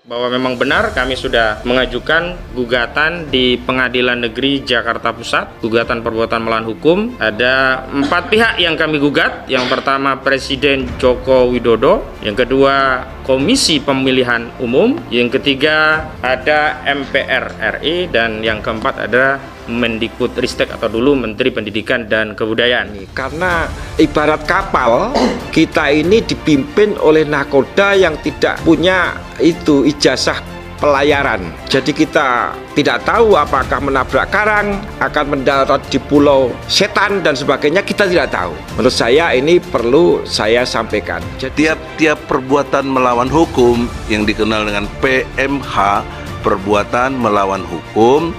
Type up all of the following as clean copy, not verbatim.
Bahwa memang benar kami sudah mengajukan gugatan di Pengadilan Negeri Jakarta Pusat, gugatan perbuatan melawan hukum. Ada 4 pihak yang kami gugat. Yang pertama Presiden Joko Widodo, yang kedua Komisi Pemilihan Umum, yang ketiga ada MPR RI, dan yang keempat ada Mendikbudristek atau dulu Menteri Pendidikan dan Kebudayaan. Karena ibarat kapal, kita ini dipimpin oleh nakoda yang tidak punya itu ijazah pelayaran. Jadi kita tidak tahu apakah menabrak karang, akan mendarat di pulau setan dan sebagainya, kita tidak tahu. Menurut saya ini perlu saya sampaikan. Jadi tiap perbuatan melawan hukum yang dikenal dengan PMH, perbuatan melawan hukum,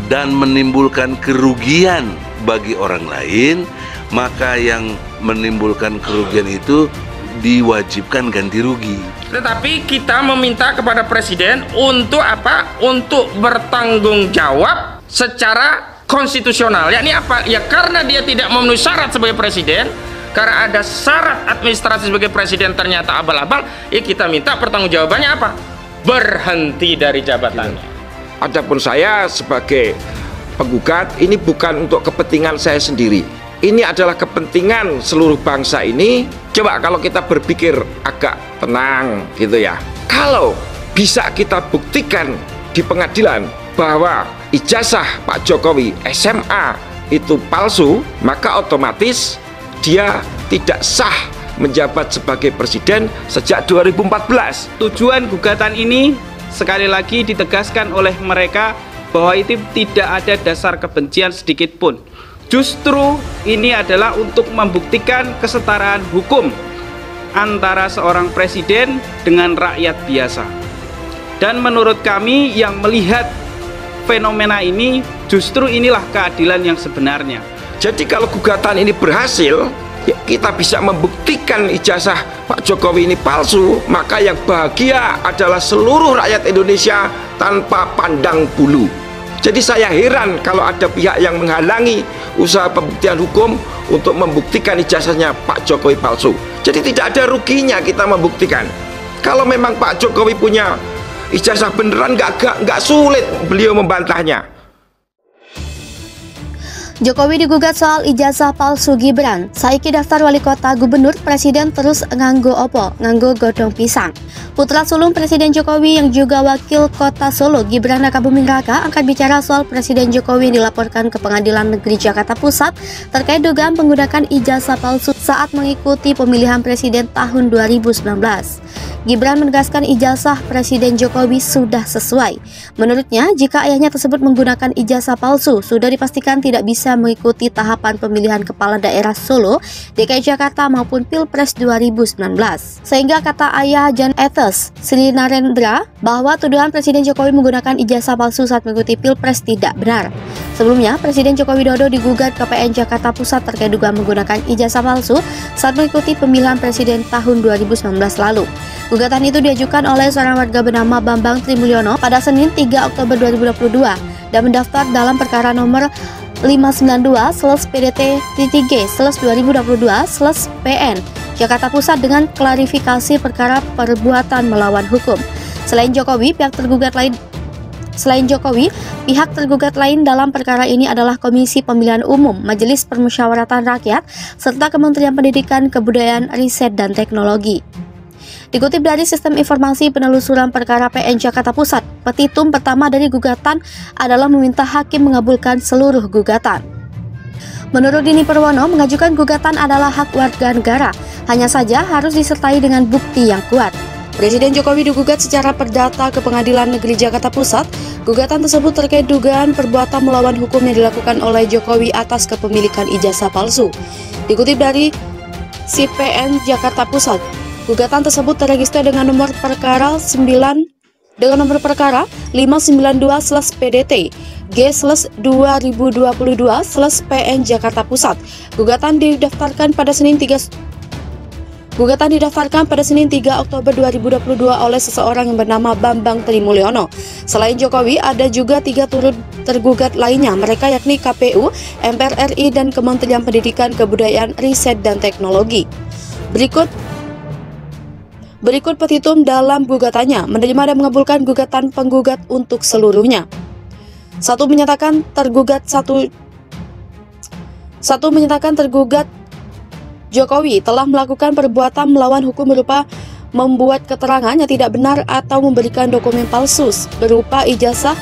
dan menimbulkan kerugian bagi orang lain, maka yang menimbulkan kerugian itu diwajibkan ganti rugi. Tetapi kita meminta kepada Presiden untuk apa? Untuk bertanggung jawab secara konstitusional. Yakni apa? Ya karena dia tidak memenuhi syarat sebagai Presiden, karena ada syarat administrasi sebagai Presiden ternyata abal-abal, ya kita minta pertanggungjawabannya apa? Berhenti dari jabatannya. Adapun saya sebagai penggugat, ini bukan untuk kepentingan saya sendiri. Ini adalah kepentingan seluruh bangsa ini. Coba kalau kita berpikir agak tenang gitu ya. Kalau bisa kita buktikan di pengadilan bahwa ijazah Pak Jokowi SMA itu palsu, maka otomatis dia tidak sah menjabat sebagai presiden sejak 2014. Tujuan gugatan ini sekali lagi ditegaskan oleh mereka bahwa itu tidak ada dasar kebencian sedikit pun. Justru ini adalah untuk membuktikan kesetaraan hukum antara seorang presiden dengan rakyat biasa. Dan menurut kami yang melihat fenomena ini, justru inilah keadilan yang sebenarnya. Jadi kalau gugatan ini berhasil, ya kita bisa membuktikan ijazah Pak Jokowi ini palsu, maka yang bahagia adalah seluruh rakyat Indonesia tanpa pandang bulu. Jadi saya heran kalau ada pihak yang menghalangi usaha pembuktian hukum untuk membuktikan ijazahnya Pak Jokowi palsu. Jadi tidak ada ruginya kita membuktikan. Kalau memang Pak Jokowi punya ijazah beneran, nggak sulit beliau membantahnya. Jokowi digugat soal ijazah palsu Gibran. Saiki daftar wali kota gubernur, presiden terus nganggo opo? Nganggo godong pisang. Putra sulung Presiden Jokowi yang juga wakil kota Solo, Gibran Rakabuming Raka, angkat bicara soal Presiden Jokowi dilaporkan ke Pengadilan Negeri Jakarta Pusat terkait dugaan menggunakan ijazah palsu saat mengikuti pemilihan presiden tahun 2019. Gibran menegaskan ijazah Presiden Jokowi sudah sesuai. Menurutnya, jika ayahnya tersebut menggunakan ijazah palsu, sudah dipastikan tidak bisa mengikuti tahapan pemilihan kepala daerah Solo, DKI Jakarta maupun Pilpres 2019. Sehingga kata ayah Jan Etes, Sri Narendra, bahwa tuduhan Presiden Jokowi menggunakan ijazah palsu saat mengikuti Pilpres tidak benar. Sebelumnya, Presiden Joko Widodo digugat ke PN Jakarta Pusat terkait dugaan menggunakan ijazah palsu saat mengikuti pemilihan presiden tahun 2019 lalu. Gugatan itu diajukan oleh seorang warga bernama Bambang Trimulyono pada Senin 3 Oktober 2022 dan mendaftar dalam perkara nomor 592/PDT-G/2022/PN Jakarta Pusat dengan klarifikasi perkara perbuatan melawan hukum. Selain Jokowi, pihak tergugat lain dalam perkara ini adalah Komisi Pemilihan Umum, Majelis Permusyawaratan Rakyat, serta Kementerian Pendidikan, Kebudayaan, Riset, dan Teknologi. Dikutip dari Sistem Informasi Penelusuran Perkara PN Jakarta Pusat, petitum pertama dari gugatan adalah meminta hakim mengabulkan seluruh gugatan. Menurut Dini Purwono, mengajukan gugatan adalah hak warga negara, hanya saja harus disertai dengan bukti yang kuat. Presiden Jokowi digugat secara perdata ke Pengadilan Negeri Jakarta Pusat. Gugatan tersebut terkait dugaan perbuatan melawan hukum yang dilakukan oleh Jokowi atas kepemilikan ijazah palsu. Dikutip dari CPN Jakarta Pusat, gugatan tersebut terregister dengan nomor perkara 592/PDT G/2022/PN Jakarta Pusat. Gugatan didaftarkan pada Senin 3 Oktober 2022 oleh seseorang yang bernama Bambang Trimulyono. Selain Jokowi, ada juga 3 turut tergugat lainnya, mereka yakni KPU, MPR RI, dan Kementerian Pendidikan, Kebudayaan, Riset, dan Teknologi. Berikut Berikut petitum dalam gugatannya, menerima dan mengabulkan gugatan penggugat untuk seluruhnya. Menyatakan tergugat Jokowi telah melakukan perbuatan melawan hukum berupa membuat keterangan yang tidak benar atau memberikan dokumen palsu berupa ijazah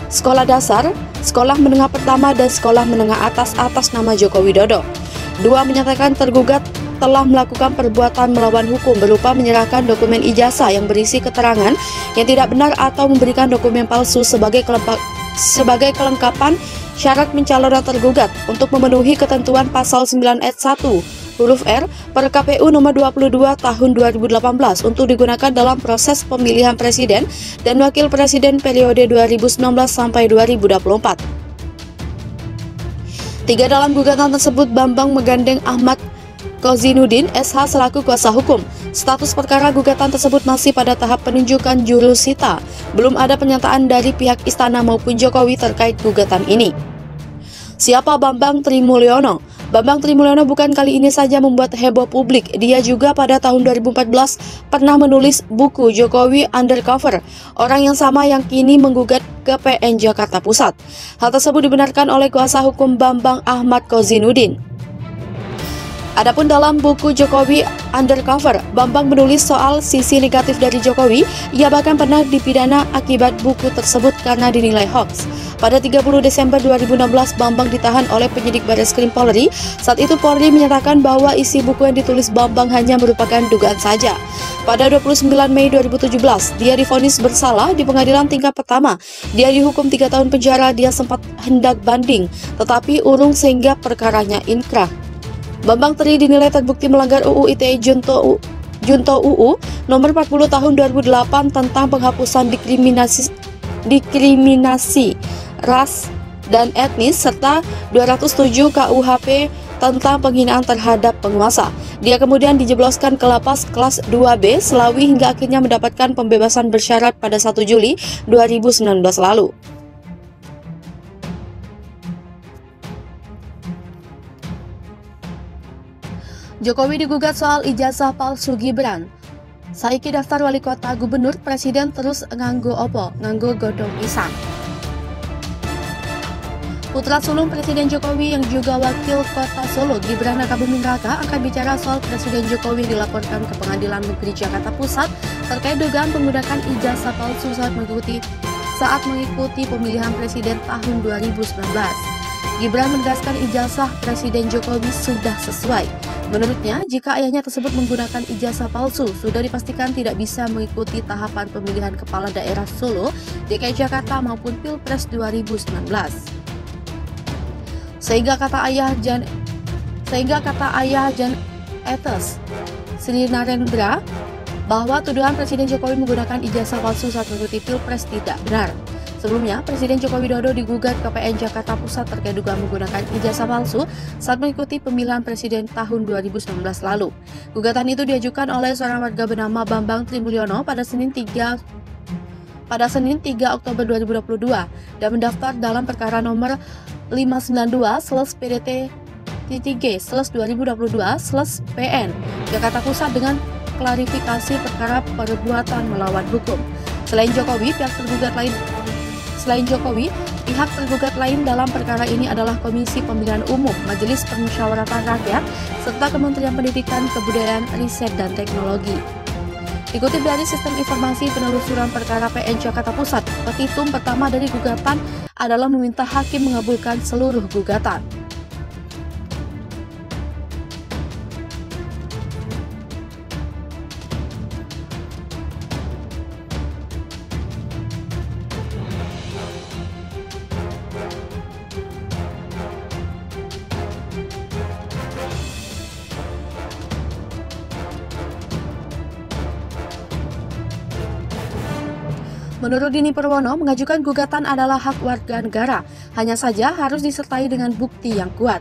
sekolah dasar, sekolah menengah pertama, dan sekolah menengah atas nama Joko Widodo. 2. Menyatakan tergugat telah melakukan perbuatan melawan hukum berupa menyerahkan dokumen ijazah yang berisi keterangan yang tidak benar atau memberikan dokumen palsu sebagai kelengkapan syarat pencalonan tergugat untuk memenuhi ketentuan pasal 9 ayat 1 huruf R per KPU nomor 22 tahun 2018 untuk digunakan dalam proses pemilihan presiden dan wakil presiden periode 2019 sampai 2024. 3. Dalam gugatan tersebut, Bambang menggandeng Ahmad Kozinuddin SH selaku kuasa hukum. Status perkara gugatan tersebut masih pada tahap penunjukan jurusita. Belum ada pernyataan dari pihak istana maupun Jokowi terkait gugatan ini. Siapa Bambang Trimulyono? Bambang Trimulyono bukan kali ini saja membuat heboh publik. Dia juga pada tahun 2014 pernah menulis buku Jokowi Undercover, orang yang sama yang kini menggugat ke PN Jakarta Pusat. Hal tersebut dibenarkan oleh kuasa hukum Bambang Ahmad Kozinuddin. Adapun dalam buku Jokowi Undercover, Bambang menulis soal sisi negatif dari Jokowi. Ia bahkan pernah dipidana akibat buku tersebut karena dinilai hoax. Pada 30 Desember 2016, Bambang ditahan oleh penyidik Barreskrim Polri. Saat itu Polri menyatakan bahwa isi buku yang ditulis Bambang hanya merupakan dugaan saja. Pada 29 Mei 2017, dia divonis bersalah di pengadilan tingkat pertama. Dia dihukum 3 tahun penjara. Dia sempat hendak banding, tetapi urung sehingga perkaranya inkrah. Bambang Tri dinilai terbukti melanggar UU ITE Junto UU nomor 40 tahun 2008 tentang penghapusan diskriminasi ras dan etnis serta 207 KUHP tentang penghinaan terhadap penguasa. Dia kemudian dijebloskan ke lapas kelas 2B Selawi hingga akhirnya mendapatkan pembebasan bersyarat pada 1 Juli 2019 lalu. Jokowi digugat soal ijazah palsu Gibran. Saiki daftar wali kota gubernur, presiden terus nganggo opo, nganggo godong pisang. Putra sulung Presiden Jokowi yang juga wakil kota Solo, Gibran Rakabuming Raka, akan bicara soal Presiden Jokowi dilaporkan ke Pengadilan Negeri Jakarta Pusat terkait dugaan menggunakan ijazah palsu saat mengikuti pemilihan presiden tahun 2019. Gibran menegaskan ijazah Presiden Jokowi sudah sesuai. Menurutnya, jika ayahnya tersebut menggunakan ijazah palsu, sudah dipastikan tidak bisa mengikuti tahapan pemilihan kepala daerah Solo, DKI Jakarta maupun Pilpres 2019. Sehingga kata ayah Jan Etes Sri Narendra bahwa tuduhan Presiden Jokowi menggunakan ijazah palsu saat mengikuti Pilpres tidak benar. Sebelumnya, Presiden Joko Widodo digugat ke PN Jakarta Pusat terkait dugaan menggunakan ijazah palsu saat mengikuti pemilihan presiden tahun 2019 lalu. Gugatan itu diajukan oleh seorang warga bernama Bambang Trimulyono pada Senin 3 Oktober 2022 dan mendaftar dalam perkara nomor 592/PDT-G/2022/PN Jakarta Pusat dengan klarifikasi perkara perbuatan melawan hukum. Selain Jokowi, pihak tergugat lain dalam perkara ini adalah Komisi Pemilihan Umum, Majelis Permusyawaratan Rakyat, serta Kementerian Pendidikan, Kebudayaan, Riset, dan Teknologi. Dikutip dari Sistem Informasi Penelusuran Perkara PN Jakarta Pusat, petitum pertama dari gugatan adalah meminta hakim mengabulkan seluruh gugatan. Menurut Dini Purwono, mengajukan gugatan adalah hak warga negara, hanya saja harus disertai dengan bukti yang kuat.